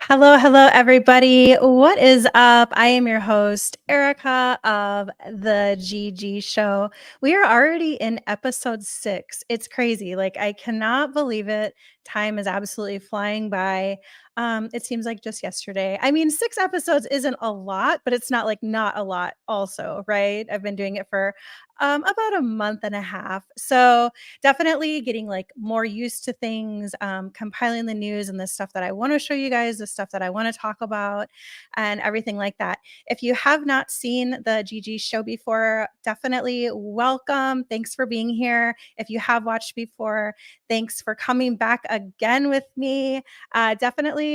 Hello, hello, everybody. What is up? I am your host, Erica of the GG Show. We are already in episode 6. It's crazy. Like, I cannot believe it. Time is absolutely flying by. It seems like just yesterday. I mean, 6 episodes isn't a lot, but it's not like not a lot, also, right? I've been doing it for about a month and a half. So, definitely getting like more used to things, compiling the news and the stuff that I want to show you guys, the stuff that I want to talk about, and everything like that. If you have not seen the GG show before, definitely welcome. Thanks for being here. If you have watched before, thanks for coming back again with me. Definitely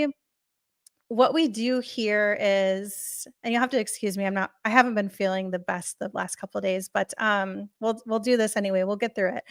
what we do here is, and you'll have to excuse me, I haven't been feeling the best the last couple of days, but we'll do this anyway. We'll get through it.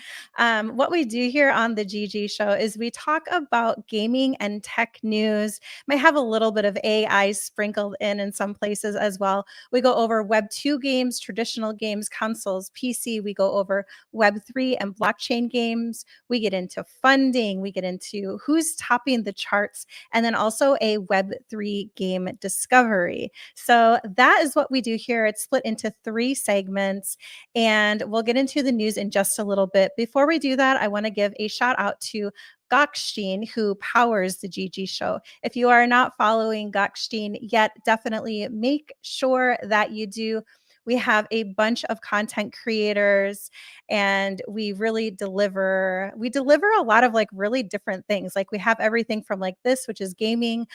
What we do here on the GG show is we talk about gaming and tech news. Might have a little bit of AI sprinkled in some places as well. We go over Web2 games, traditional games, consoles, PC. We go over Web3 and blockchain games. We get into funding. We get into who's topping the charts, and then also a Web3 game discovery. So that is what we do here. It's split into 3 segments, and we'll get into the news in just a little bit. Before we do that, I want to give a shout out to Gokstein, who powers the GG show. If you are not following Gokstein yet, definitely make sure that you do. We have a bunch of content creators, and we deliver a lot of like really different things. Like we have everything from like this, which is gaming.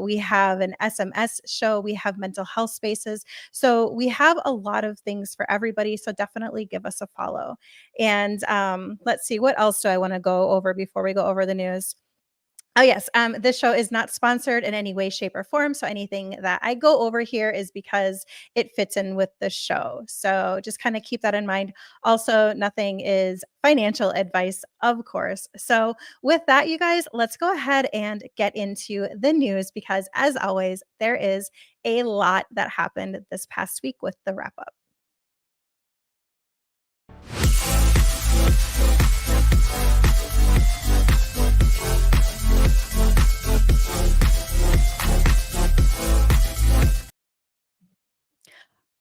We have an SMS show. We have mental health spaces. So we have a lot of things for everybody. So definitely give us a follow. And let's see, what else do I want to go over before we go over the news? Oh, yes. This show is not sponsored in any way, shape, or form. So anything that I go over here is because it fits in with the show. So just kind of keep that in mind. Also, nothing is financial advice, of course. So with that, you guys, let's go ahead and get into the news because, as always, there is a lot that happened this past week with the wrap up.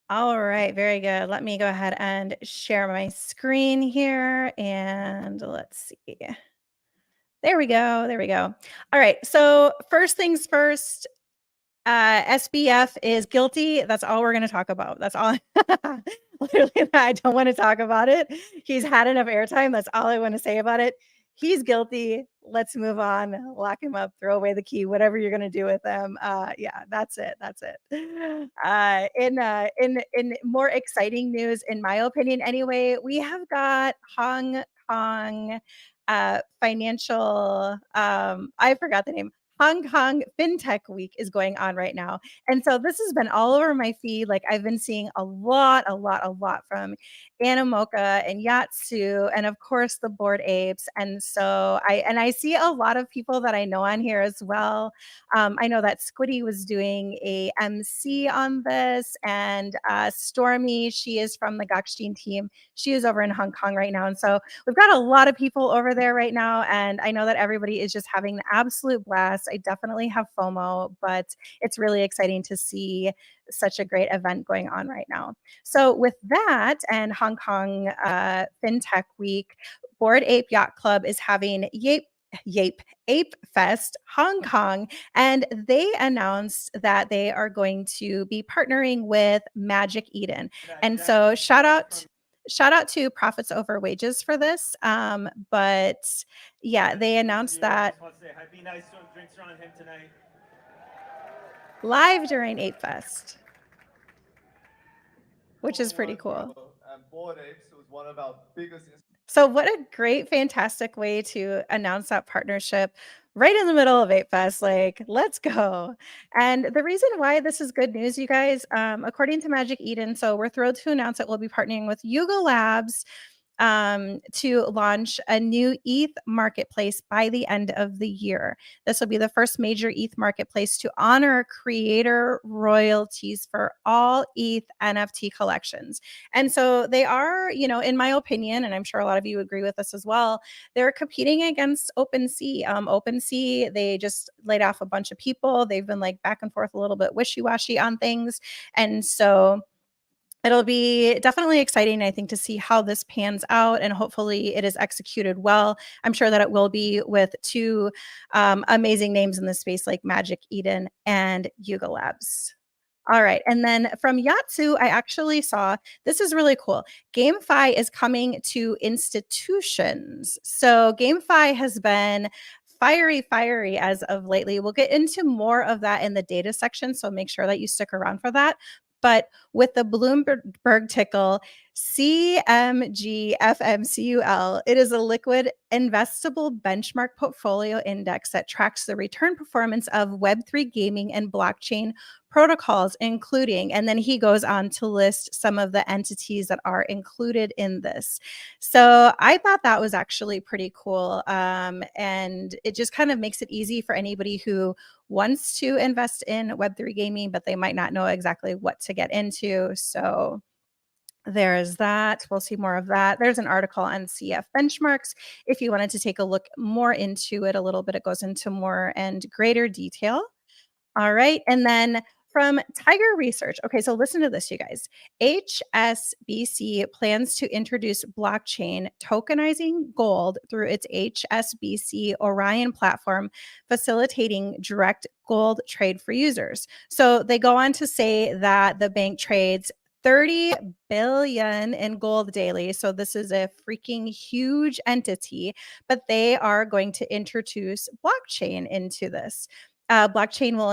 All right, very good. Let me go ahead and share my screen here and let's see. There we go. There we go. All right. So, first things first, SBF is guilty. That's all we're going to talk about. That's all. Literally, I don't want to talk about it. He's had enough airtime. That's all I want to say about it. He's guilty. Let's move on. Lock him up. Throw away the key. Whatever you're going to do with him. Yeah, that's it. That's it. In more exciting news, in my opinion, anyway, we have got Hong Kong financial. I forgot the name. Hong Kong FinTech Week is going on right now. And so this has been all over my feed. Like I've been seeing a lot from Animoca and Yatsu, and of course the Bored Apes. And so I see a lot of people that I know on here as well. I know that Squiddy was doing a MC on this, and Stormy, she is from the Gokstein team. She is over in Hong Kong right now. And so we've got a lot of people over there right now, and I know that everybody is just having an absolute blast. I definitely have FOMO, but it's really exciting to see such a great event going on right now. So with that and Hong Kong FinTech Week, Bored Ape Yacht Club is having ApeFest Hong Kong, and they announced that they are going to be partnering with Magic Eden. And so shout out to Profits Over Wages for this. But yeah, they announced that live during ApeFest, which is pretty cool. So what a great, fantastic way to announce that partnership right in the middle of ApeFest. Like, let's go. And the reason why this is good news, you guys, according to Magic Eden, so we're thrilled to announce that we'll be partnering with Yuga Labs. to launch a new ETH marketplace by the end of the year. This will be the first major ETH marketplace to honor creator royalties for all ETH NFT collections. And so they are, in my opinion, and I'm sure a lot of you agree with this as well, they're competing against OpenSea. OpenSea, they just laid off a bunch of people. They've been like back and forth a little bit wishy-washy on things. And so it'll be definitely exciting, I think, to see how this pans out, and hopefully it is executed well. I'm sure that it will be, with two amazing names in the space like Magic Eden and Yuga Labs. All right. And then from Yatsu, I actually saw this is really cool. GameFi is coming to institutions. So GameFi has been fiery as of lately. We'll get into more of that in the data section, so make sure that you stick around for that. But with the Bloomberg tickle CMGFMCUL, it is a liquid investable benchmark portfolio index that tracks the return performance of Web3 gaming and blockchain protocols, including, and then he goes on to list some of the entities that are included in this. So I thought that was actually pretty cool. And it just kind of makes it easy for anybody who wants to invest in Web3 gaming, but they might not know exactly what to get into. So there's that. We'll see more of that. There's an article on CF benchmarks. If you wanted to take a look more into it a little bit, it goes into more and greater detail. All right. And then from Tiger Research. Okay, so listen to this, you guys. HSBC plans to introduce blockchain tokenizing gold through its HSBC Orion platform, facilitating direct gold trade for users. So they go on to say that the bank trades 30 billion in gold daily. So this is a freaking huge entity, but they are going to introduce blockchain into this. Blockchain will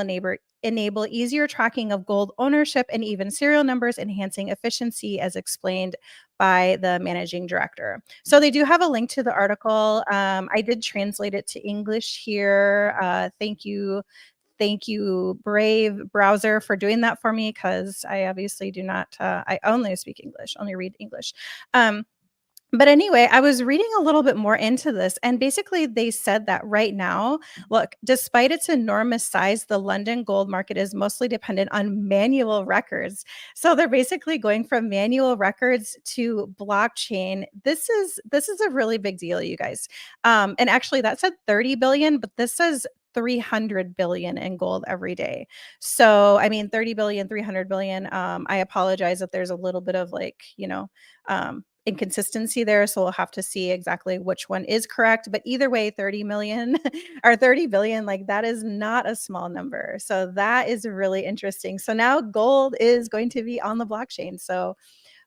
enable easier tracking of gold ownership and even serial numbers, enhancing efficiency, as explained by the managing director. So they do have a link to the article. I did translate it to English here. Thank you. Thank you, Brave browser, for doing that for me, because I obviously do not, I only speak English, only read English. But anyway, I was reading a little bit more into this, and basically they said that right now, look, despite its enormous size, the London gold market is mostly dependent on manual records. So they're basically going from manual records to blockchain. This is a really big deal, you guys. And actually that said 30 billion, but this says 300 billion in gold every day. So, I mean, 30 billion, 300 billion. I apologize if there's a little bit of inconsistency there. So we'll have to see exactly which one is correct. But either way, 30 million or 30 billion, like that is not a small number. So that is really interesting. So now gold is going to be on the blockchain. So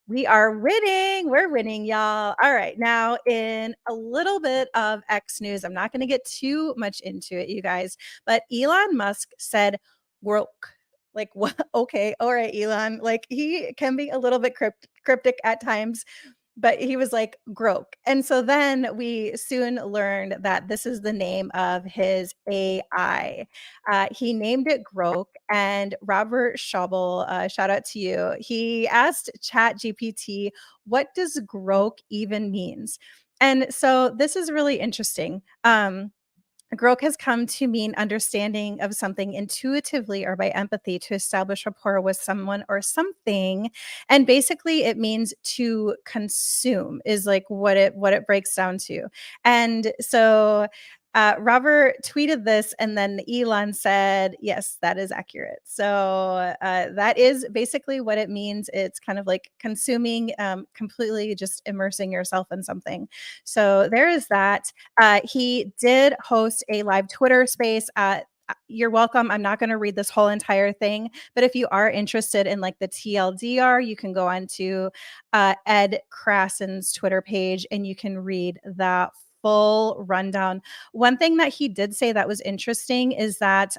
we are winning. We're winning, y'all. All right. Now, in a little bit of X news, I'm not going to get too much into it, you guys, but Elon Musk said, Grok. Like, what? Okay. All right, Elon. Like, he can be a little bit cryptic at times, but he was like Grok. And so then we soon learned that this is the name of his AI. He named it Grok, and Robert Schaubel, shout out to you. He asked ChatGPT, what does Grok even means? And so this is really interesting. Grok has come to mean understanding of something intuitively or by empathy to establish rapport with someone or something. And basically it means to consume is like what it breaks down to. And so Robert tweeted this, and then Elon said, yes, that is accurate. So that is basically what it means. It's kind of like consuming, completely just immersing yourself in something. So there is that. He did host a live Twitter space. You're welcome. I'm not going to read this whole entire thing, but if you are interested in like the TLDR, you can go on to Ed Krassen's Twitter page and you can read that full rundown. One thing that he did say that was interesting is that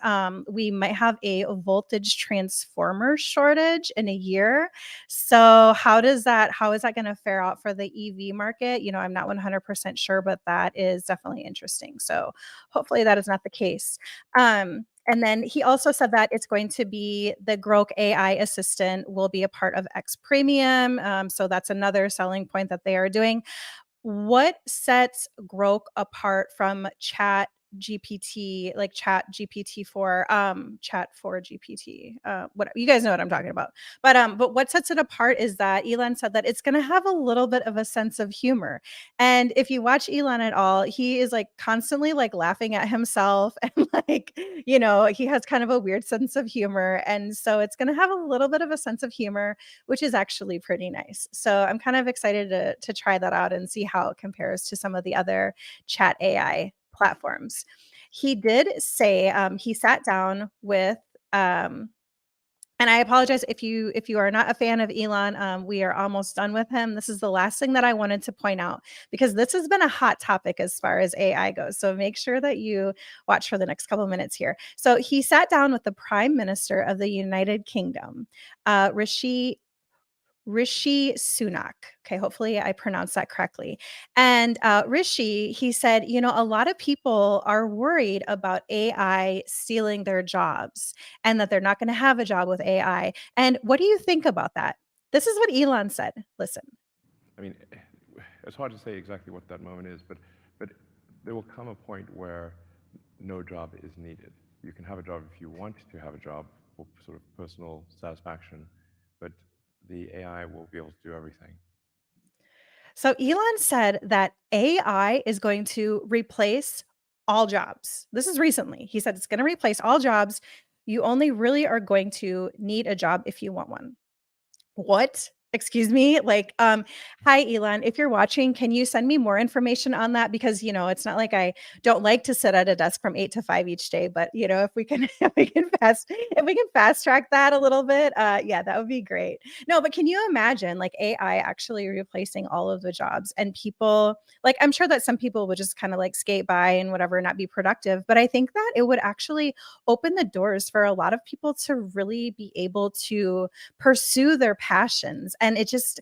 we might have a voltage transformer shortage in a year. So how is that going to fare out for the EV market? I'm not 100% sure, but that is definitely interesting. So hopefully that is not the case. And then he also said that it's going to be the Grok AI assistant will be a part of X Premium. So that's another selling point that they are doing. What sets Grok apart from Chat GPT, like Chat GPT for Chat for GPT? What you guys know what I'm talking about. But what sets it apart is that Elon said that it's going to have a little bit of a sense of humor. And if you watch Elon at all, he is like constantly like laughing at himself and like, he has kind of a weird sense of humor. And so it's going to have a little bit of a sense of humor, which is actually pretty nice. So I'm kind of excited to try that out and see how it compares to some of the other chat AI platforms. He did say he sat down with and I apologize if you are not a fan of Elon. We are almost done with him. This is the last thing that I wanted to point out because this has been a hot topic as far as AI goes. So make sure that you watch for the next couple of minutes here. So he sat down with the Prime Minister of the United Kingdom, Rishi Sunak. Okay, hopefully I pronounced that correctly. And Rishi, he said, a lot of people are worried about AI stealing their jobs and that they're not going to have a job with AI. And what do you think about that? This is what Elon said. Listen. I mean, it's hard to say exactly what that moment is, but there will come a point where no job is needed. You can have a job if you want to have a job for sort of personal satisfaction, but the AI will be able to do everything. So Elon said that AI is going to replace all jobs. This is recently. He said it's going to replace all jobs. You only really are going to need a job if you want one. What? Excuse me? Like, hi, Elon, if you're watching, can you send me more information on that? Because, it's not like I don't like to sit at a desk from 8 to 5 each day, but, if we can, if we can fast track that a little bit, yeah, that would be great. No, but can you imagine like AI actually replacing all of the jobs and people, like, I'm sure that some people would just kind of like skate by and whatever, not be productive, but I think that it would actually open the doors for a lot of people to really be able to pursue their passions. And it's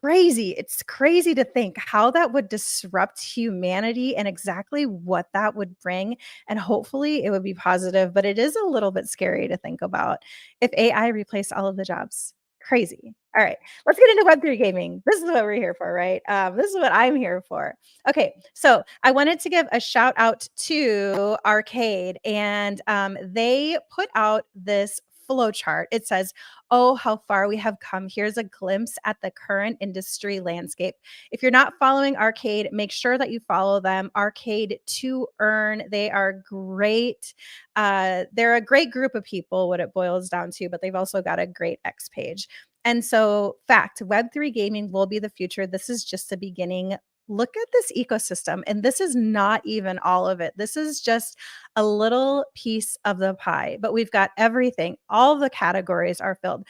crazy to think how that would disrupt humanity and exactly what that would bring. And hopefully it would be positive, but it is a little bit scary to think about if AI replaced all of the jobs. Crazy. All right, let's get into Web3 gaming. This is what we're here for, right? This is what I'm here for. Okay, so I wanted to give a shout out to Arcade, and they put out this flow chart. It says, "Oh, how far we have come. Here's a glimpse at the current industry landscape." If you're not following Arcade, make sure that you follow them. Arcade to Earn. They are great. They're a great group of people, what it boils down to, but they've also got a great X page. And so, fact, Web3 gaming will be the future. This is just the beginning. Look at this ecosystem. And this is not even all of it. This is just a little piece of the pie, but we've got everything. All the categories are filled: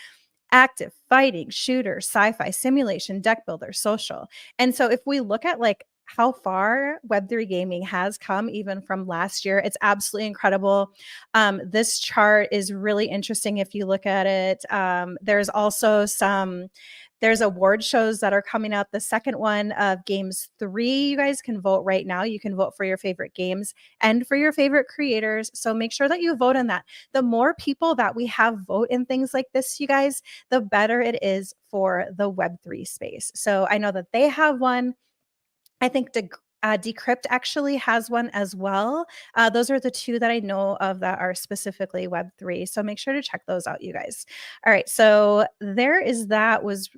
active, fighting, shooter, sci-fi, simulation, deck builder, social. And so if we look at like how far Web3 gaming has come even from last year, it's absolutely incredible. This chart is really interesting if you look at it. There's award shows that are coming up. The second one of Games 3, you guys can vote right now. You can vote for your favorite games and for your favorite creators. So make sure that you vote on that. The more people that we have vote in things like this, you guys, the better it is for the Web3 space. So I know that they have one. I think Decrypt actually has one as well. Those are the two that I know of that are specifically Web3. So make sure to check those out, you guys. All right. So there is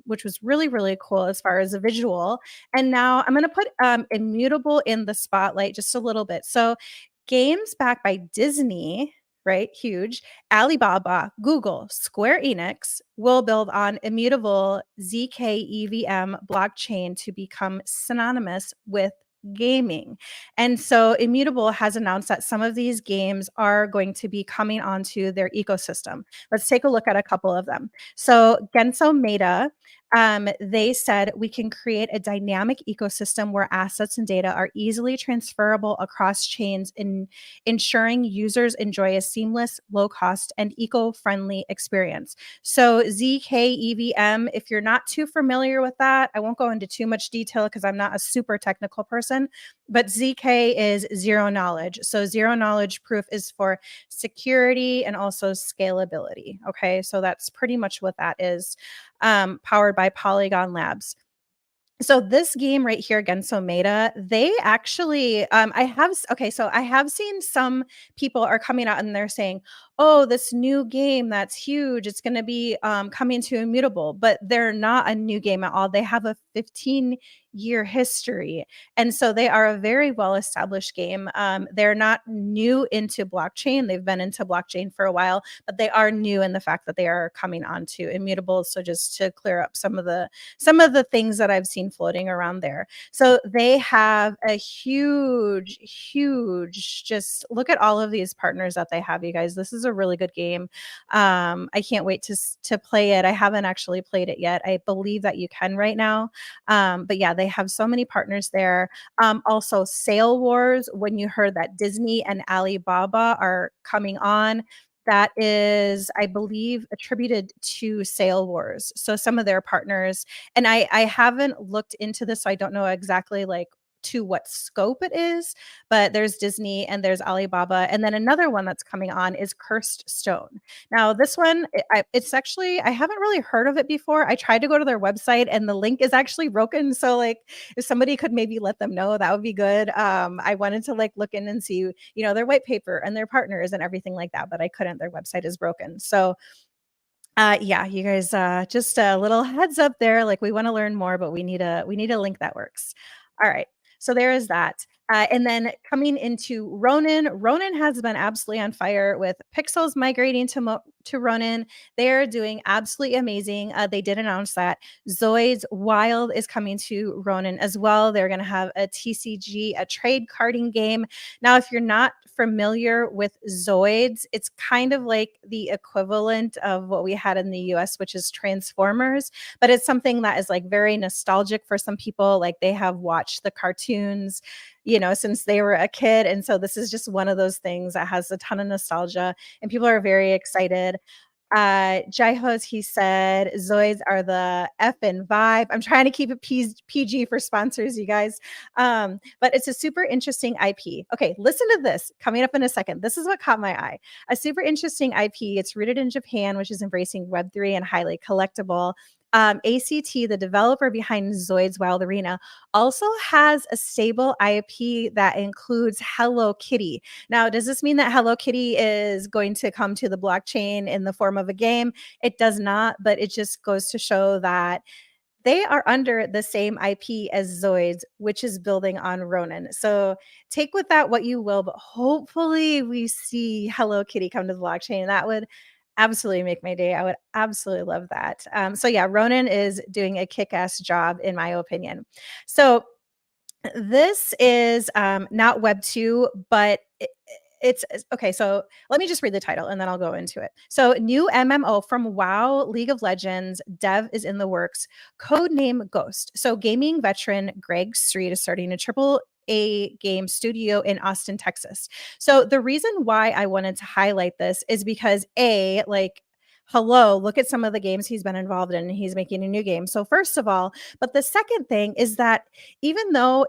which was really, really cool as far as a visual. And now I'm going to put Immutable in the spotlight just a little bit. So games backed by Disney, right? Huge. Alibaba, Google, Square Enix will build on Immutable ZK blockchain to become synonymous with gaming. And so Immutable has announced that some of these games are going to be coming onto their ecosystem. Let's take a look at a couple of them. So Genso Meta, They said we can create a dynamic ecosystem where assets and data are easily transferable across chains, ensuring users enjoy a seamless, low cost, and eco friendly experience. So, ZKEVM, if you're not too familiar with that, I won't go into too much detail because I'm not a super technical person, but ZK is zero knowledge. So, zero knowledge proof is for security and also scalability. Okay, so that's pretty much what that is, powered by Polygon Labs. So this game right here, Genso Meta, they actually, so I have seen some people are coming out and they're saying, oh, this new game that's huge, it's going to be coming to Immutable, but they're not a new game at all. They have a 15-year history. And so they are a very well-established game. They're not new into blockchain. They've been into blockchain for a while, but they are new in the fact that they are coming onto Immutable. So just to clear up some of the things that I've seen floating around there. So they have a huge, just look at all of these partners that they have, you guys. This is a really good game. I can't wait to play it. I haven't actually played it yet. I believe that you can right now. But yeah, they have so many partners there. Also Sale Wars, when you heard that Disney and Alibaba are coming on, that is, I believe, attributed to Sale Wars. So some of their partners, and I haven't looked into this, so I don't know exactly like to what scope it is, but there's Disney and there's Alibaba. And then another one that's coming on is Cursed Stone. Now, this one, it's actually, I haven't really heard of it before. I tried to go to their website and the link is actually broken. So like if somebody could maybe let them know, that would be good. I wanted to like look in and see, their white paper and their partners and everything like that, but I couldn't. Their website is broken. So yeah, you guys, just a little heads up there. Like we want to learn more, but we need a link that works. All right. So there is that. And then coming into Ronin has been absolutely on fire with pixels migrating to Ronin. They're doing absolutely amazing. They did announce that Zoids Wild is coming to Ronin as well. They're going to have a TCG, a trade carding game. Now, if you're not familiar with Zoids, it's kind of like the equivalent of what we had in the US, which is Transformers, but it's something that is like very nostalgic for some people. Like they have watched the cartoons, since they were a kid. And so this is just one of those things that has a ton of nostalgia and people are very excited. Jaihoz, he said, Zoids are the F and vibe. I'm trying to keep it PG for sponsors, you guys. But it's a super interesting IP. Okay, listen to this coming up in a second. This is what caught my eye. A super interesting IP. It's rooted in Japan, which is embracing Web3 and highly collectible. ACT, the developer behind Zoids Wild Arena, also has a stable IP that includes Hello Kitty. Now, does this mean that Hello Kitty is going to come to the blockchain in the form of a game? It does not, but it just goes to show that they are under the same IP as Zoids, which is building on Ronin. So take with that what you will, but hopefully we see Hello Kitty come to the blockchain. That would absolutely make my day. I would absolutely love that. So yeah, Ronin is doing a kick-ass job in my opinion. So this is not Web 2, but it's okay. So let me just read the title and then I'll go into it. So new MMO from WoW League of Legends, dev is in the works, codename Ghost. So gaming veteran Greg Street is starting a AAA game studio in Austin, Texas. So the reason why I wanted to highlight this is because hello, look at some of the games he's been involved in and he's making a new game. So first of all, but the second thing is that even though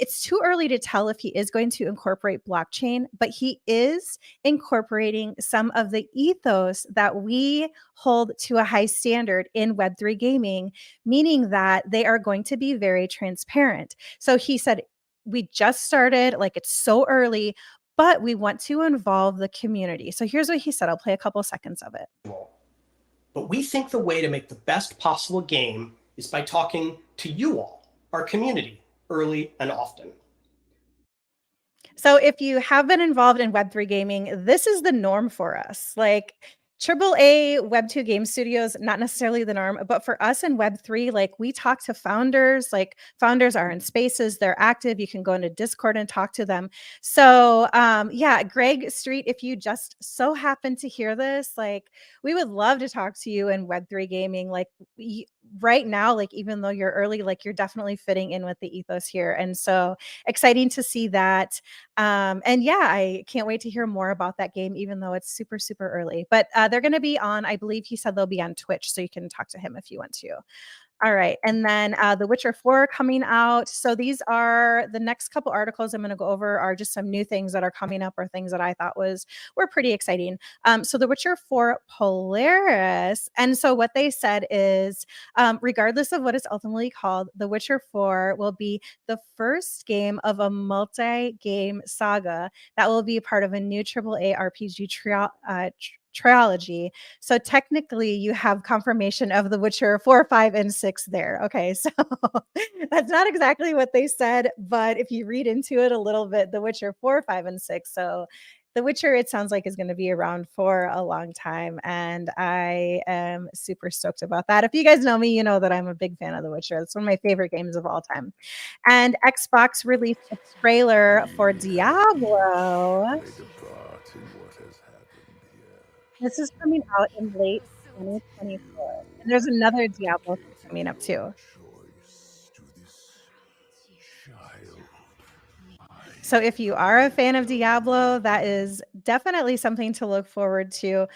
it's too early to tell if he is going to incorporate blockchain, but he is incorporating some of the ethos that we hold to a high standard in Web3 gaming, meaning that they are going to be very transparent. So he said, we just started, like it's so early, but we want to involve the community. So here's what he said. I'll play a couple seconds of it. But we think the way to make the best possible game is by talking to you all, our community, early and often. So if you have been involved in Web3 gaming, this is the norm for us. Like AAA Web2 game studios, not necessarily the norm, but for us in Web3, like we talk to founders, like founders are in spaces, they're active. You can go into Discord and talk to them. So yeah, Greg Street, if you just so happen to hear this, like we would love to talk to you in Web3 gaming. Like right now, like even though you're early, like you're definitely fitting in with the ethos here. And so exciting to see that. And yeah, I can't wait to hear more about that game, even though it's super, super early. But they're going to be on, I believe he said they'll be on Twitch, so you can talk to him if you want to. All right. And then The Witcher 4 coming out. So these are the next couple articles I'm going to go over are just some new things that are coming up or things that I thought were pretty exciting. So The Witcher 4 Polaris. And so what they said is, regardless of what it's ultimately called, The Witcher 4 will be the first game of a multi-game saga that will be part of a new AAA RPG trilogy. So technically you have confirmation of The Witcher 4, 5, and 6 there. Okay, so that's not exactly what they said, but if you read into it a little bit, The Witcher 4, 5, and 6. So The Witcher, it sounds like, is going to be around for a long time, and I am super stoked about that. If you guys know me, you know that I'm a big fan of The Witcher. It's one of my favorite games of all time. And Xbox released a trailer for Diablo. This is coming out in late 2024. And there's another Diablo coming up too. So if you are a fan of Diablo, that is definitely something to look forward to.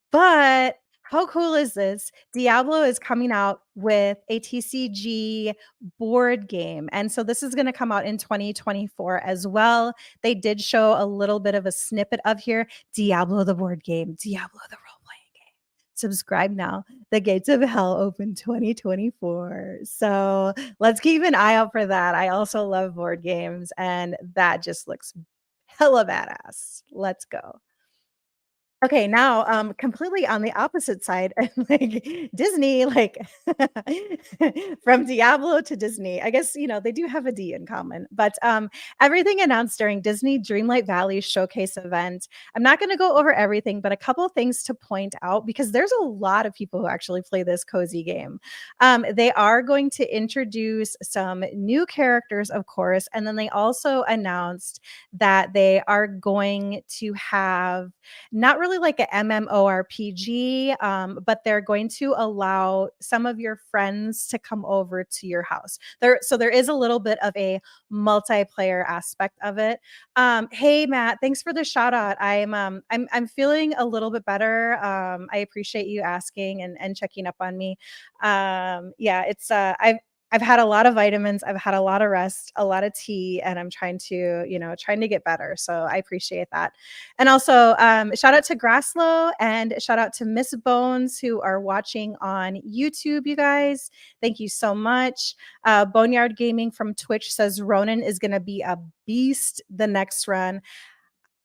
But how cool is this? Diablo is coming out with a TCG board game. And so this is going to come out in 2024 as well. They did show a little bit of a snippet of here. Diablo the board game, Diablo the role-playing game. Subscribe now. The gates of hell open 2024. So let's keep an eye out for that. I also love board games, and that just looks hella badass. Let's go. Okay, now, completely on the opposite side, like Disney, like from Diablo to Disney. I guess, they do have a D in common, but everything announced during Disney Dreamlight Valley showcase event. I'm not going to go over everything, but a couple of things to point out because there's a lot of people who actually play this cozy game. They are going to introduce some new characters, of course, and then they also announced that they are going to have not really like a MMORPG, but they're going to allow some of your friends to come over to your house. So there is a little bit of a multiplayer aspect of it. Hey Matt, thanks for the shout out. I'm feeling a little bit better. I appreciate you asking and checking up on me. Yeah, it's I've had a lot of vitamins, I've had a lot of rest, a lot of tea, and I'm trying to get better. So I appreciate that. And also, shout out to Grasslow and shout out to Miss Bones who are watching on YouTube, you guys. Thank you so much. Boneyard Gaming from Twitch says Ronin is going to be a beast the next run.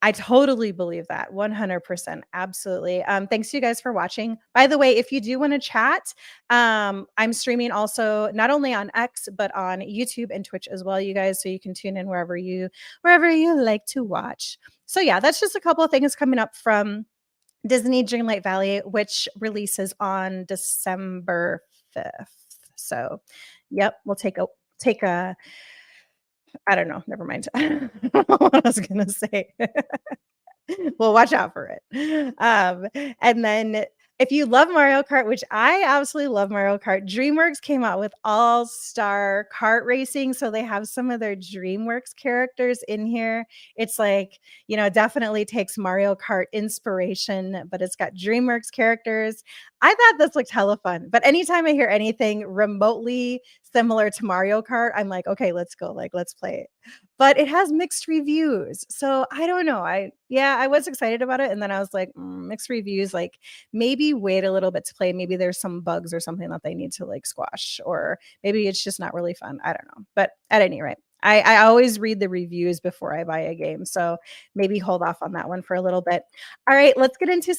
I totally believe that 100%. Absolutely. Thanks to you guys for watching. By the way, if you do want to chat, I'm streaming also not only on X, but on YouTube and Twitch as well, you guys. So you can tune in wherever you like to watch. So yeah, that's just a couple of things coming up from Disney Dreamlight Valley, which releases on December 5th. So yep, we'll take a I don't know. Never mind. I don't know what I was going to say. Well, watch out for it. And then if you love Mario Kart, which I absolutely love Mario Kart, DreamWorks came out with all-star kart racing. So they have some of their DreamWorks characters in here. It's like, definitely takes Mario Kart inspiration, but it's got DreamWorks characters. I thought this looked hella fun. But anytime I hear anything remotely similar to Mario Kart, I'm like, okay, let's go. Like, let's play it. But it has mixed reviews. So I don't know. I was excited about it. And then I was like, mixed reviews, like maybe wait a little bit to play. Maybe there's some bugs or something that they need to like squash, or maybe it's just not really fun. I don't know. But at any rate, I always read the reviews before I buy a game. So maybe hold off on that one for a little bit. All right, let's get into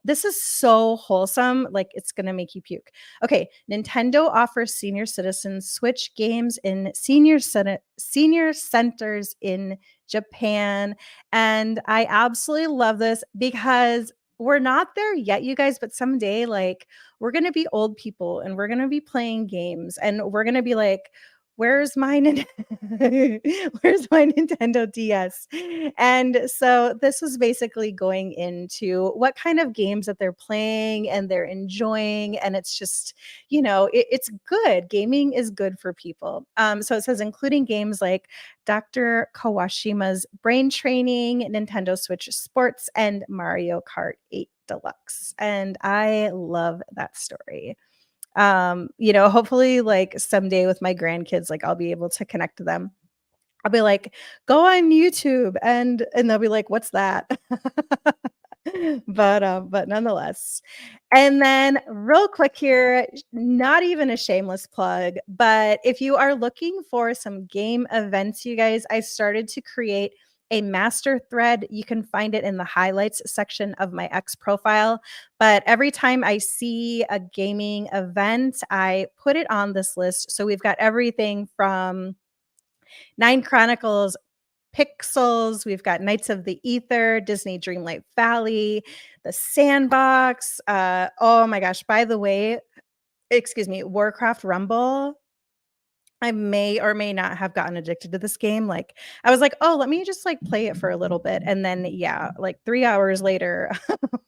this is so wholesome. Like it's going to make you puke. Okay. Nintendo offers senior citizens Switch games in senior centers in Japan. And I absolutely love this because we're not there yet, you guys, but someday, like, we're going to be old people and we're going to be playing games and we're going to be like, where's my where's my Nintendo DS? And so this was basically going into what kind of games that they're playing and they're enjoying. And it's just, it's good. Gaming is good for people. So it says, including games like Dr. Kawashima's Brain Training, Nintendo Switch Sports, and Mario Kart 8 Deluxe. And I love that story. Hopefully like someday with my grandkids, like I'll be able to connect to them. I'll be like, go on YouTube and they'll be like, what's that? But nonetheless. And then real quick here, not even a shameless plug, but if you are looking for some game events, you guys, I started to create a master thread. You can find it in the highlights section of my X profile. But every time I see a gaming event, I put it on this list. So we've got everything from Nine Chronicles Pixels, we've got Knights of the Ether, Disney Dreamlight Valley, the Sandbox. Oh my gosh, by the way, excuse me, Warcraft Rumble. I may or may not have gotten addicted to this game. Like I was like, oh, let me just like play it for a little bit. And then yeah, like 3 hours later,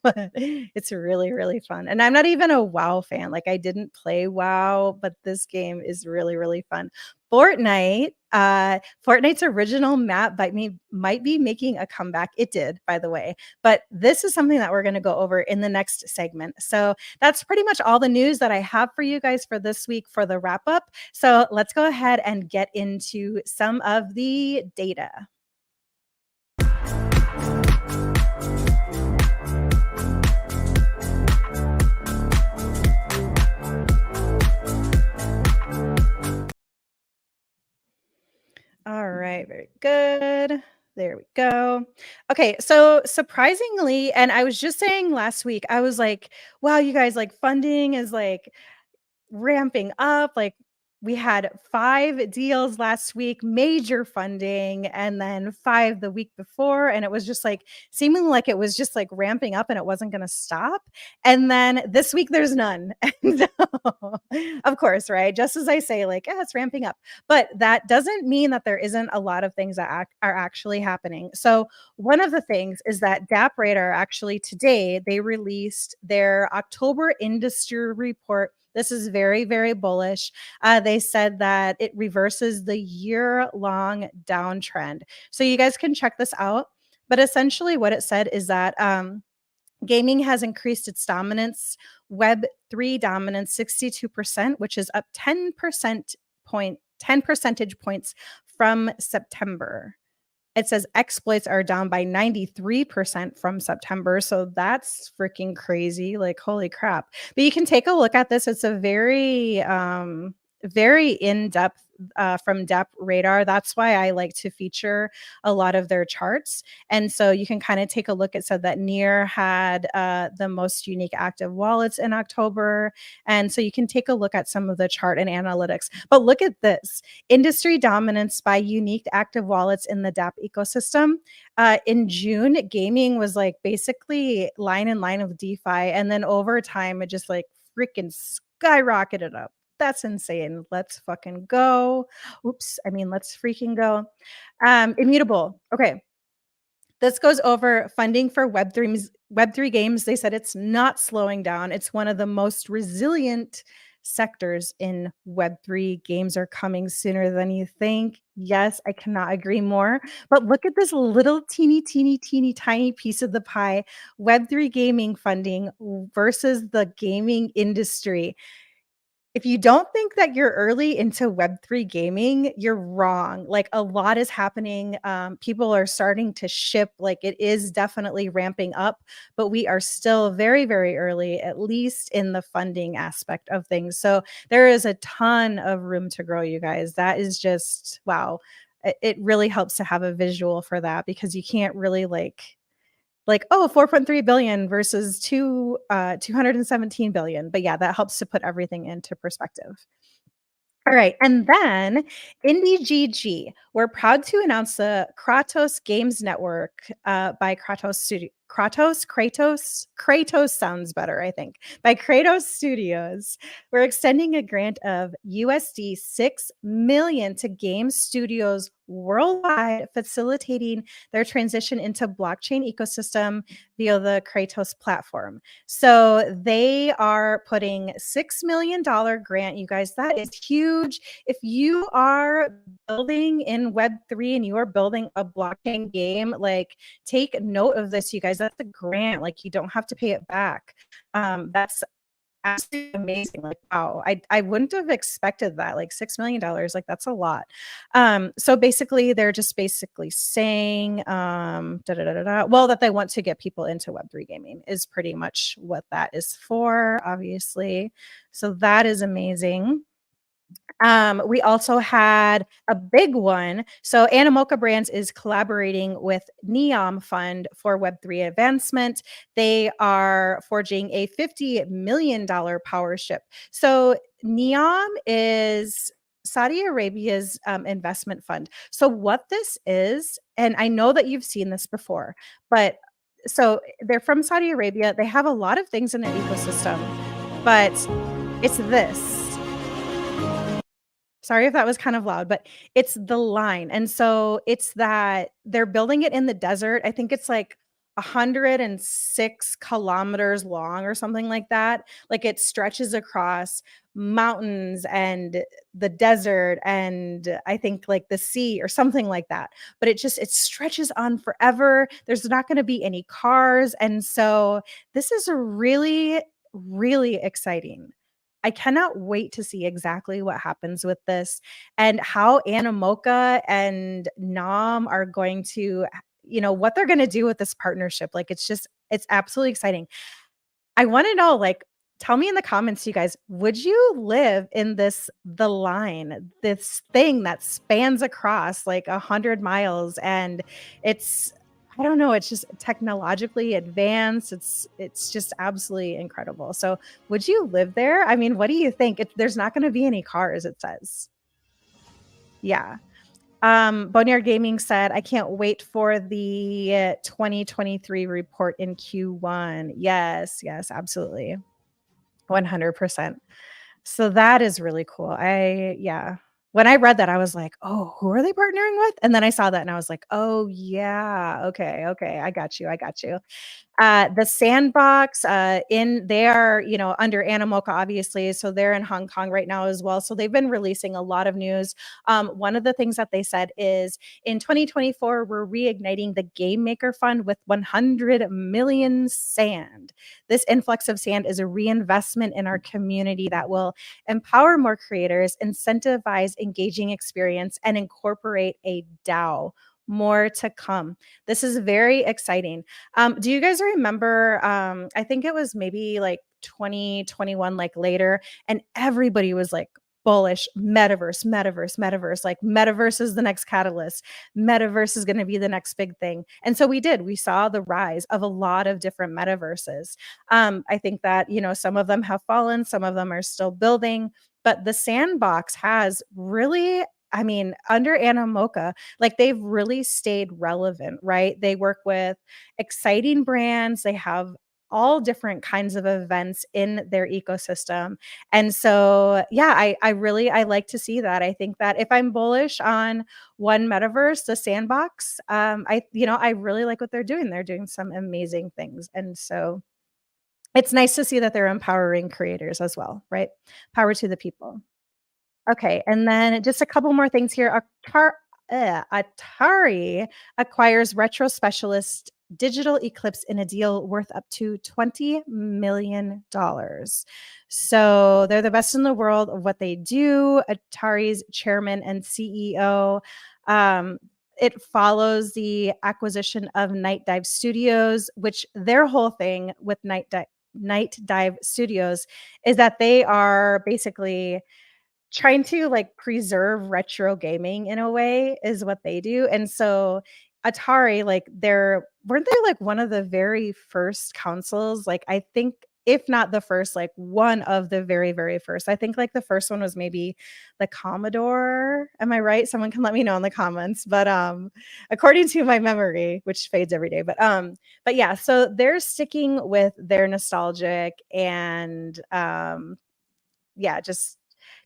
it's really, really fun. And I'm not even a WoW fan. Like I didn't play WoW, but this game is really, really fun. Fortnite's original map might be making a comeback. It did, by the way. But this is something that we're going to go over in the next segment. So that's pretty much all the news that I have for you guys for this week for the wrap up. So let's go ahead and get into some of the data. All right, very good. There we go. Okay, so surprisingly, and I was just saying last week, I was like, wow, you guys, like funding is like ramping up. Like we had 5 deals last week, major funding, and then 5 the week before. And it was just like seeming like it was just like ramping up and it wasn't going to stop. And then this week there's none. And so, of course, right? Just as I say, like, it's ramping up. But that doesn't mean that there isn't a lot of things that are actually happening. So one of the things is that DApp Radar actually today, they released their October industry report. This is very, very bullish. They said that it reverses the year-long downtrend. So you guys can check this out. But essentially what it said is that gaming has increased its dominance, Web3 dominance 62%, which is up 10 percentage points from September. It says exploits are down by 93% from September. So that's freaking crazy. Like, holy crap. But you can take a look at this. It's a very, very in-depth from DApp Radar. That's why I like to feature a lot of their charts. And so you can kind of take a look. It said that Near had the most unique active wallets in October. And so you can take a look at some of the chart and analytics. But look at this. Industry dominance by unique active wallets in the DApp ecosystem. In June, gaming was like basically line in line with DeFi. And then over time, it just like freaking skyrocketed up. That's insane. Let's fucking go. Oops. Let's freaking go. Immutable. Okay. This goes over funding for Web3 games. They said it's not slowing down. It's one of the most resilient sectors in Web3. Games are coming sooner than you think. Yes, I cannot agree more. But look at this little teeny tiny piece of the pie. Web3 gaming funding versus the gaming industry. If you don't think that you're early into Web3 gaming, you're wrong. Like a lot is happening. People are starting to ship. Like it is definitely ramping up, but we are still very, very early, at least in the funding aspect of things. So there is a ton of room to grow, you guys. That is just, wow. It really helps to have a visual for that because you can't really like, 4.3 billion versus 217 billion. But yeah, that helps to put everything into perspective. All right. And then IndieGG, we're proud to announce the Kratos Games Network by Kratos Kratos sounds better, I think, by Kratos Studios. We're extending a grant of USD 6 million to game studios worldwide, facilitating their transition into blockchain ecosystem via the Kratos platform. So they are putting $6 million grant. You guys, that is huge. If you are building in Web3 and you are building a blockchain game, like, take note of this, you guys. That's a grant. Like, you don't have to pay it back. That's absolutely amazing. Like, wow, I wouldn't have expected that. Like, $6 million, like, that's a lot. So basically they're just basically saying well, that they want to get people into Web3 gaming is pretty much what that is for, obviously. So that is amazing. We also had a big one. So Animoca Brands is collaborating with Neom Fund for Web3 advancement. They are forging a $50 million power ship. So Neom is Saudi Arabia's investment fund. So what this is, and I know that you've seen this before, but so they're from Saudi Arabia. They have a lot of things in their ecosystem, but it's this. Sorry if that was kind of loud, but it's the line. And so it's that they're building it in the desert. I think it's like 106 kilometers long or something like that. Like, it stretches across mountains and the desert and I think like the sea or something like that. But it stretches on forever. There's not going to be any cars. And so this is really, really exciting. I cannot wait to see exactly what happens with this and how Animoca and Nom are going to, what they're going to do with this partnership. Like, it's absolutely exciting. I want to know, like, tell me in the comments, you guys, would you live in the line, this thing that spans across like 100 miles and it's, I don't know, it's just technologically advanced. It's just absolutely incredible. So would you live there? I mean, what do you think? There's not going to be any cars, it says. Yeah. Boneyard Gaming said, I can't wait for the 2023 report in Q1. Yes, absolutely. 100%. So that is really cool. When I read that, I was like, oh, who are they partnering with? And then I saw that and I was like, oh yeah, okay. I got you. The Sandbox, they are, under Animoca, obviously. So they're in Hong Kong right now as well. So they've been releasing a lot of news. One of the things that they said is in 2024, we're reigniting the Game Maker Fund with 100 million sand. This influx of sand is a reinvestment in our community that will empower more creators, incentivize engaging experience, and incorporate a DAO. More to come. This is very exciting. Do you guys remember, I think it was maybe like 2021, like later, and everybody was like bullish, metaverse. Like, metaverse is the next catalyst. Metaverse is going to be the next big thing. And so we saw the rise of a lot of different metaverses. I think that, some of them have fallen, some of them are still building, but the Sandbox has really, I mean, under Animoca, like, they've really stayed relevant, right? They work with exciting brands. They have all different kinds of events in their ecosystem. And so, yeah, I like to see that. I think that if I'm bullish on one metaverse, the Sandbox, I really like what they're doing. They're doing some amazing things. And so it's nice to see that they're empowering creators as well, right? Power to the people. Okay, and then just a couple more things here. Atari acquires retro specialist Digital Eclipse in a deal worth up to $20 million. So they're the best in the world of what they do. Atari's chairman and CEO. It follows the acquisition of Night Dive Studios, which their whole thing with Night Dive Studios is that they are basically trying to like preserve retro gaming in a way is what they do. And so Atari, like, weren't they like one of the very first consoles? Like, I think if not the first, like one of the very, very first. I think like the first one was maybe the Commodore. Am I right? Someone can let me know in the comments. But according to my memory, which fades every day. But yeah, so they're sticking with their nostalgic and yeah, just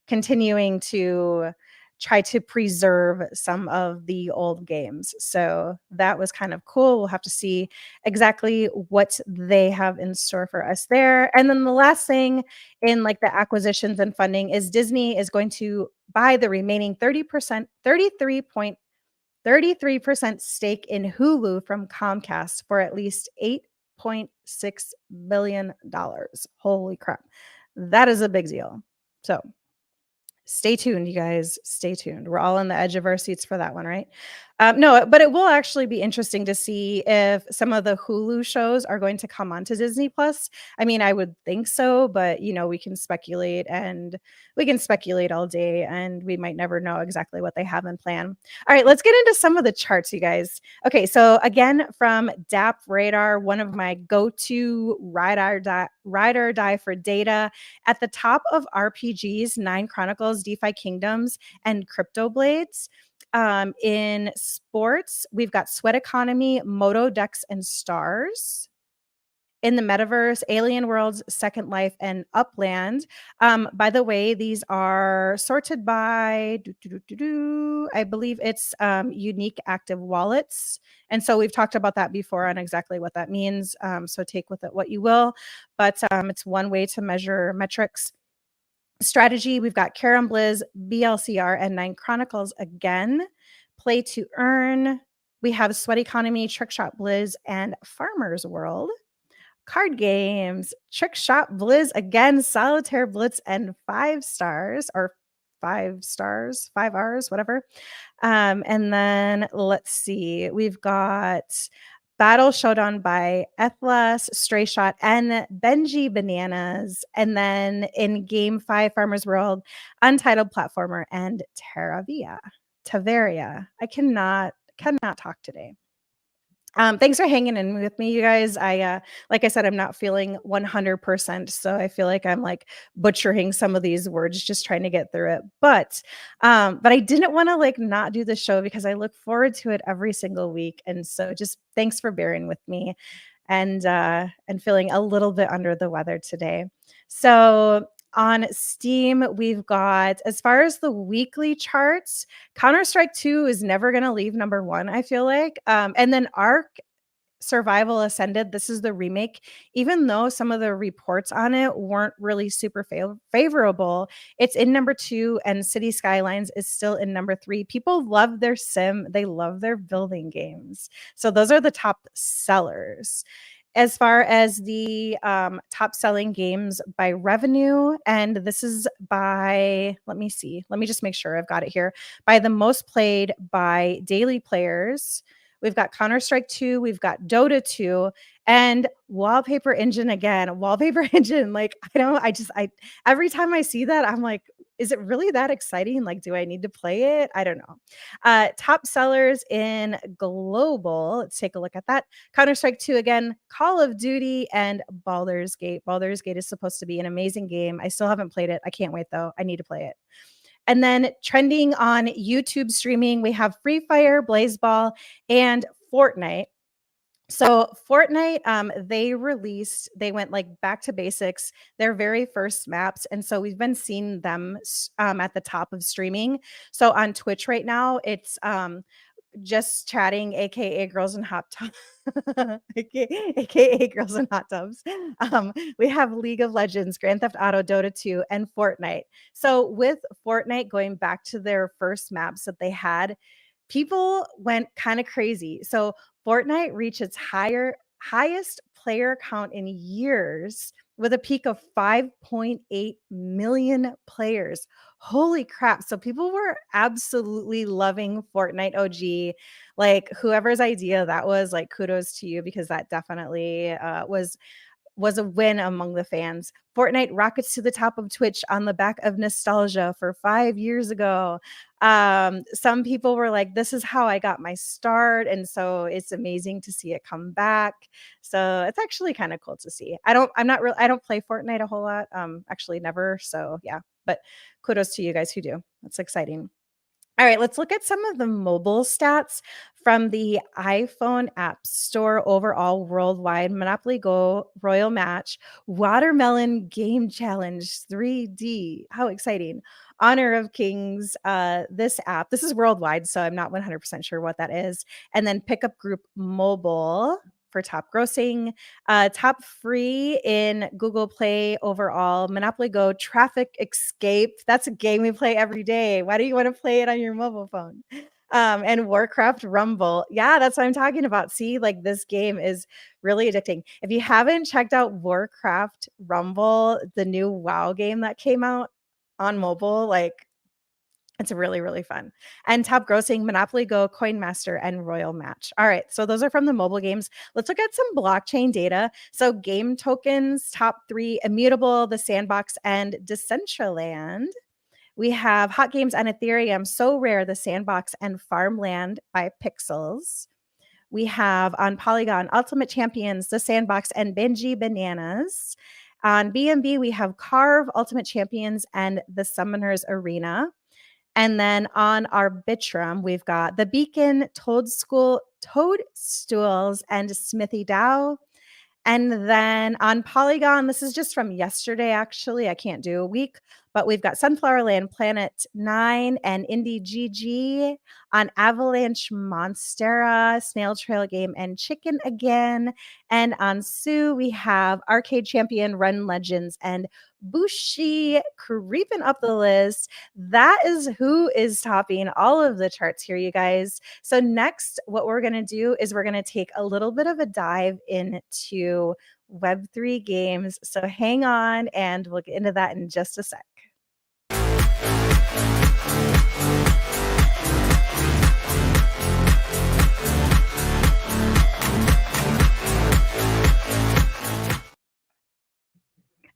continuing to try to preserve some of the old games. So that was kind of cool. We'll have to see exactly what they have in store for us there. And then the last thing in like the acquisitions and funding is Disney is going to buy the remaining 30%, 33% stake in Hulu from Comcast for at least $8.6 billion. Holy crap. That is a big deal. So stay tuned, you guys. Stay tuned. We're all on the edge of our seats for that one, right? No, but it will actually be interesting to see if some of the Hulu shows are going to come onto Disney Plus. I mean, I would think so, but you know, we can speculate all day, and we might never know exactly what they have in plan. All right, let's get into some of the charts, you guys. Okay, so again, from DApp Radar, one of my go-to ride or die for data. At the top of RPGs, Nine Chronicles, DeFi Kingdoms, and Crypto Blades. In sports, we've got Sweat Economy, Moto Dex, and Stars. In the metaverse, Alien Worlds, Second Life, and Upland. By the way, these are sorted by, I believe it's unique active wallets. And so we've talked about that before on exactly what that means. So take with it what you will, but it's one way to measure metrics. Strategy, we've got Karam Blizz, BLCR, and Nine Chronicles again. Play to earn, we have Sweat Economy, Trick Shot Blizz, and Farmer's World. Card games, Trick Shot Blizz again, Solitaire Blitz, and 5 stars, or 5 stars, 5 R's, whatever. And then let's see, we've got Battle Showdown by Ethlas, Stray Shot, and Benji Bananas. And then in GameFi, Farmer's World, Untitled Platformer, and Taveria. I cannot talk today. Thanks for hanging in with me, you guys. I like I said, I'm not feeling 100%, so I feel like I'm like butchering some of these words, just trying to get through it. But I didn't want to like not do the show because I look forward to it every single week, and so just thanks for bearing with me, and feeling a little bit under the weather today. So on Steam, we've got, as far as the weekly charts, Counter-Strike 2 is never going to leave number 1, I feel like. And then Ark Survival Ascended, this is the remake. Even though some of the reports on it weren't really super favorable, it's in number 2, and City Skylines is still in number 3. People love their sim. They love their building games. So those are the top sellers. As far as the top selling games by revenue, and this is by, let me just make sure I've got it here, by the most played by daily players. We've got Counter-Strike 2, we've got Dota 2, and Wallpaper Engine again. Wallpaper Engine, like, I every time I see that, I'm like, is it really that exciting? Like, do I need to play it? I don't know. Top sellers in global, let's take a look at that. Counter-Strike 2 again, Call of Duty, and Baldur's Gate. Baldur's Gate is supposed to be an amazing game. I still haven't played it. I can't wait, though. I need to play it. And then trending on YouTube streaming, we have Free Fire, BlazeBall, and Fortnite. So Fortnite, they went like back to basics, their very first maps. And so we've been seeing them at the top of streaming. So on Twitch right now, it's just chatting, aka girls in hot tubs. AKA girls in hot tubs. We have League of Legends, Grand Theft Auto, Dota 2, and Fortnite. So with Fortnite going back to their first maps that they had, people went kind of crazy. So Fortnite reached its highest player count in years with a peak of 5.8 million players. Holy crap. So people were absolutely loving Fortnite OG. Like, whoever's idea that was, like, kudos to you, because that definitely was was a win among the fans. Fortnite rockets to the top of Twitch on the back of nostalgia for 5 years ago. Some people were like, this is how I got my start. And so it's amazing to see it come back. So it's actually kind of cool to see. I don't play Fortnite a whole lot. Actually never. So yeah, but kudos to you guys who do. That's exciting. All right, let's look at some of the mobile stats from the iPhone App Store overall worldwide. Monopoly Go, Royal Match, Watermelon Game Challenge 3D. How exciting. Honor of Kings, this app. This is worldwide, so I'm not 100% sure what that is. And then Pickup Group Mobile for top grossing, top free in Google Play overall. Monopoly Go, Traffic Escape. That's a game we play every day. Why do you want to play it on your mobile phone? And Warcraft Rumble. Yeah, that's what I'm talking about. See, like this game is really addicting. If you haven't checked out Warcraft Rumble, the new WoW game that came out on mobile, like it's really, really fun. And top grossing, Monopoly Go, Coin Master, and Royal Match. All right, so those are from the mobile games. Let's look at some blockchain data. So game tokens, top 3, Immutable, The Sandbox, and Decentraland. We have hot games on Ethereum, So Rare, The Sandbox, and Farmland by Pixels. We have on Polygon, Ultimate Champions, The Sandbox, and Benji Bananas. On BNB, we have Carve, Ultimate Champions, and The Summoner's Arena. And then on Arbitrum, we've got The Beacon, Toadstools, and Smithy Dow. And then on Polygon, this is just from yesterday, actually. I can't do a week, but we've got Sunflower Land, Planet 9, and Indie GG. On Avalanche, Monstera, Snail Trail Game, and Chicken Again. And on Sue, we have Arcade Champion, Run Legends, and Bushi creeping up the list. That is who is topping all of the charts here, you guys. So next, what we're going to do is we're going to take a little bit of a dive into Web3 games. So hang on, and we'll get into that in just a sec.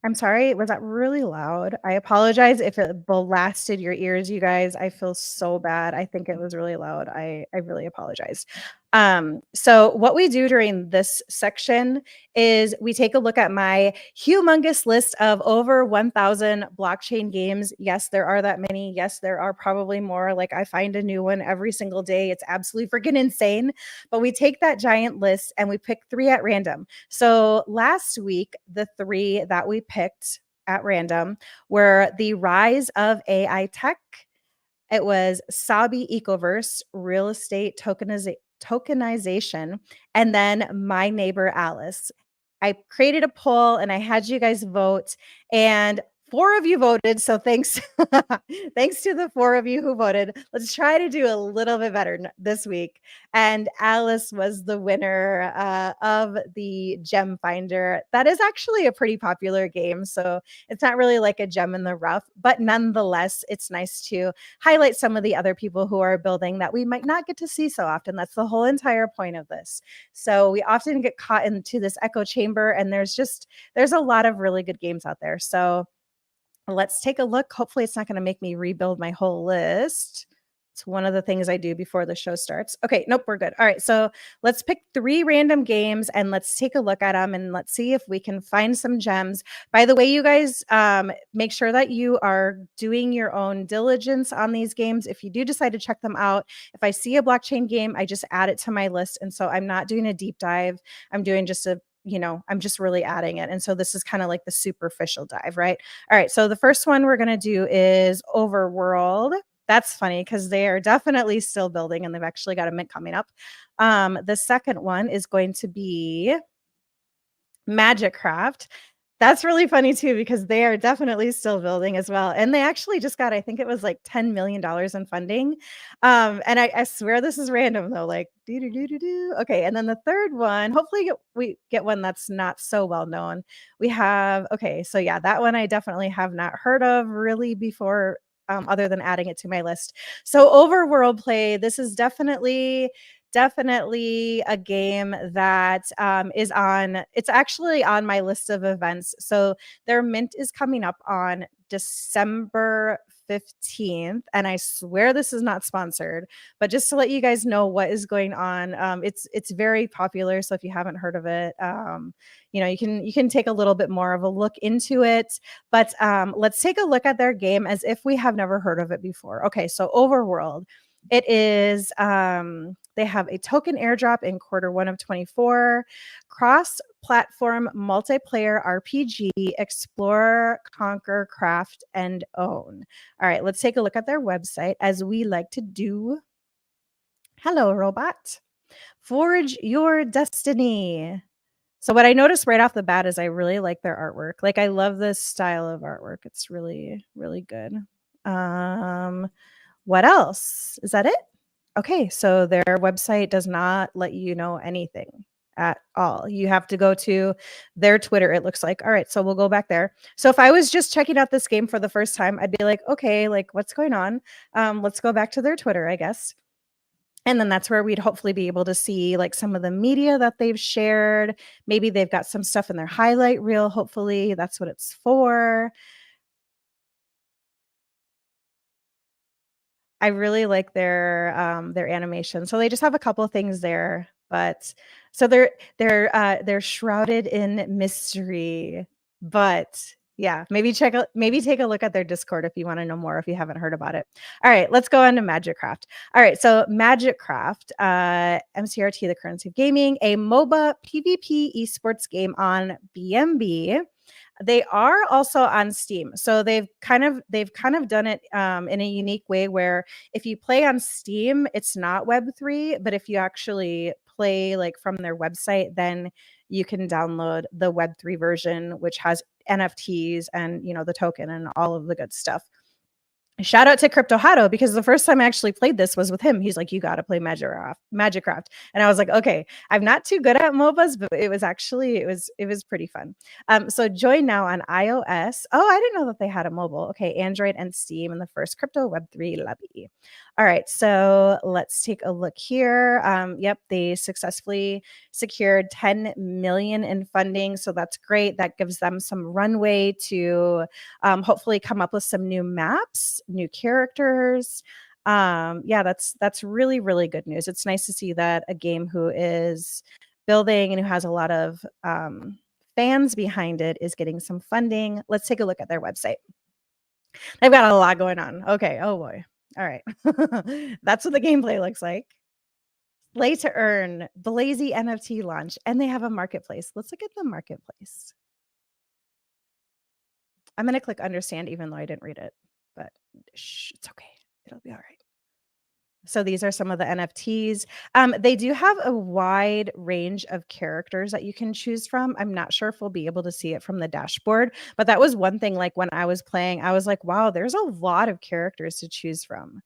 I'm sorry, was that really loud? I apologize if it blasted your ears, you guys. I feel so bad. I think it was really loud. I really apologize. So what we do during this section is we take a look at my humongous list of over 1,000 blockchain games. Yes, there are that many. Yes, there are probably more. Like I find a new one every single day. It's absolutely freaking insane. But we take that giant list and we pick 3 at random. So last week, the 3 that we picked at random were the rise of AI tech. It was Sabi Ecoverse, real estate tokenization, and then My Neighbor Alice. I created a poll and I had you guys vote, and 4 of you voted. So thanks, thanks to the 4 of you who voted. Let's try to do a little bit better this week. And Alice was the winner of the Gem Finder. That is actually a pretty popular game. So it's not really like a gem in the rough, but nonetheless, it's nice to highlight some of the other people who are building that we might not get to see so often. That's the whole entire point of this. So we often get caught into this echo chamber, and there's a lot of really good games out there. So let's take a look. Hopefully it's not going to make me rebuild my whole list. It's one of the things I do before the show starts. Okay, nope, we're good. All right, so let's pick 3 random games and let's take a look at them and let's see if we can find some gems. By the way, you guys, make sure that you are doing your own diligence on these games. If you do decide to check them out, if I see a blockchain game, I just add it to my list. And so I'm not doing a deep dive. I'm doing just I'm just really adding it. And so this is kind of like the superficial dive, right? All right, so the first one we're going to do is Overworld. That's funny because they are definitely still building and they've actually got a mint coming up. The second one is going to be Magic Craft. That's really funny too, because they are definitely still building as well. And they actually just got, I think it was like $10 million in funding. And I swear this is random though, like Okay. And then the third one, hopefully we get one that's not so well known. We have, okay. So yeah, that one I definitely have not heard of really before, other than adding it to my list. So Overworld Play, this is definitely definitely a game that it's actually on my list of events. So their mint is coming up on December 15th, and I swear this is not sponsored, but just to let you guys know what is going on. It's very popular, so if you haven't heard of it, you can take a little bit more of a look into it. But let's take a look at their game as if we have never heard of it before. Okay, so Overworld. It is they have a token airdrop in Q1 of 24, cross-platform multiplayer RPG, explore, conquer, craft, and own. All right, let's take a look at their website as we like to do. Hello, robot. Forge your destiny. So what I noticed right off the bat is I really like their artwork. Like, I love this style of artwork. It's really, really good. What else? Is that it? Okay, so their website does not let you know anything at all. You have to go to their Twitter, it looks like. All right, so we'll go back there. So if I was just checking out this game for the first time, I'd be like, okay, like, what's going on? Let's go back to their Twitter, I guess. And then that's where we'd hopefully be able to see like some of the media that they've shared. Maybe they've got some stuff in their highlight reel. Hopefully that's what it's for. I really like their animation. So they just have a couple of things there, but so they're shrouded in mystery. But yeah, maybe take a look at their Discord if you want to know more, if you haven't heard about it. All right, let's go on to Magicraft. All right, so Magicraft, MCRT, the currency of gaming, a MOBA PvP esports game on BNB. They are also on Steam. So they've kind of done it in a unique way where if you play on Steam, it's not Web3, but if you actually play like from their website, then you can download the Web3 version, which has NFTs and, you know, the token and all of the good stuff. Shout out to Crypto Hato, because the first time I actually played this was with him. He's like, you got to play Magicraft. And I was like, okay, I'm not too good at MOBAs, but it was pretty fun. So join now on iOS. Oh, I didn't know that they had a mobile. Okay, Android and Steam in the first crypto Web3 lobby. All right, so let's take a look here. Yep, they successfully secured 10 million in funding. So that's great. That gives them some runway to hopefully come up with some new maps, new characters. Yeah, that's really, really good news. It's nice to see that a game who is building and who has a lot of fans behind it is getting some funding. Let's take a look at their website. They've got a lot going on. Okay. Oh boy. All right. That's what the gameplay looks like. Play to earn, Blazy NFT launch, and they have a marketplace. Let's look at the marketplace. I'm going to click understand, even though I didn't read it, but shh, it's okay. It'll be all right. So these are some of the NFTs. They do have a wide range of characters that you can choose from. I'm not sure if we'll be able to see it from the dashboard, but that was one thing, like when I was playing, I was like, wow, there's a lot of characters to choose from.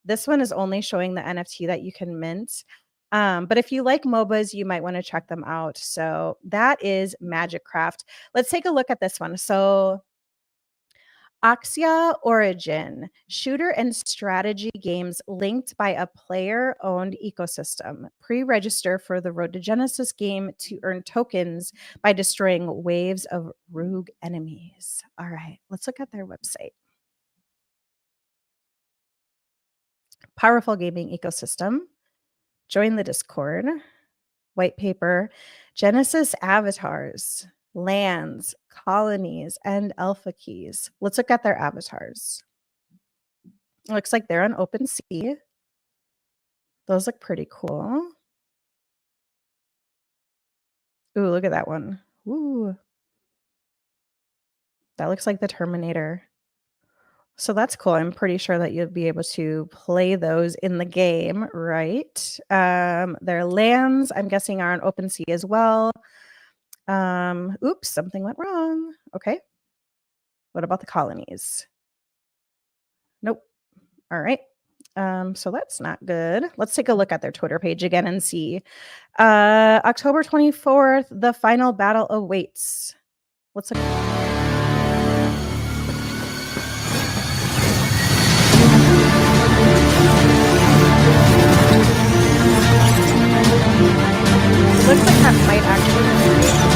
This one is only showing the NFT that you can mint. But if you like MOBAs, you might want to check them out. So that is Magicraft. Let's take a look at this one. So Axia Origin, shooter and strategy games linked by a player-owned ecosystem. Pre-register for the Road to Genesis game to earn tokens by destroying waves of rogue enemies. All right, let's look at their website. Powerful gaming ecosystem. Join the Discord. White paper. Genesis avatars. Lands, colonies, and alpha keys. Let's look at their avatars. It looks like they're on OpenSea. Those look pretty cool. Ooh, look at that one. Ooh. That looks like the Terminator. So that's cool. I'm pretty sure that you'll be able to play those in the game, right? Their lands, I'm guessing, are on OpenSea as well. Oops, something went wrong. Okay. What about the colonies? Nope. All right. So that's not good. Let's take a look at their Twitter page again and see. October 24th, the final battle awaits. Let's look. looks like that might actually.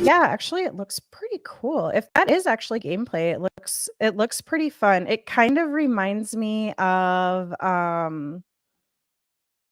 Yeah, actually it looks pretty cool. If that is actually gameplay, it looks pretty fun. It kind of reminds me of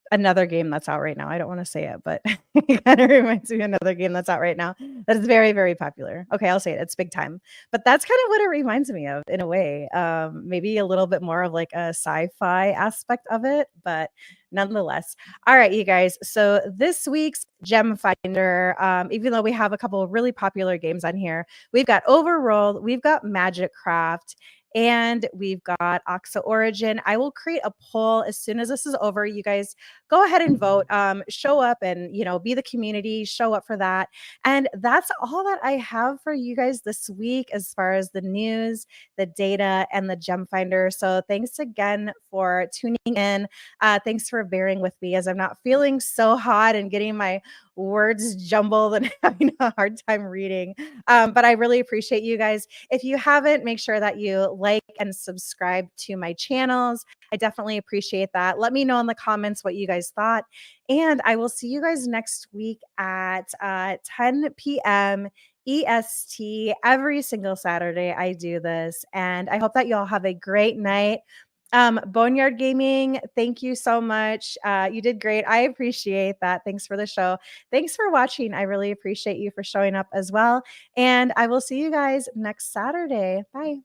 another game that's out right now. I don't want to say it, but it kind of reminds me of another game that's out right now that is very, very popular. Okay, I'll say it. It's big time. But that's kind of what it reminds me of in a way. Maybe a little bit more of like a sci-fi aspect of it, but nonetheless. All right, you guys. So this week's Gem Finder, even though we have a couple of really popular games on here, we've got Overworld, we've got Magic Craft, and we've got Oxa Origin. I will create a poll as soon as this is over. You guys go ahead and vote. Show up and be the community. Show up for that. And that's all that I have for you guys this week as far as the news, the data, and the Gem Finder. So thanks again for tuning in. Thanks for bearing with me as I'm not feeling so hot and getting my words jumbled and having a hard time reading. But I really appreciate you guys. If you haven't, make sure that you like and subscribe to my channels. I definitely appreciate that. Let me know in the comments what you guys thought. And I will see you guys next week at 10 p.m. EST every single Saturday. I do this. And I hope that you all have a great night. Boneyard Gaming, thank you so much. You did great. I appreciate that. Thanks for the show. Thanks for watching. I really appreciate you for showing up as well. And I will see you guys next Saturday. Bye.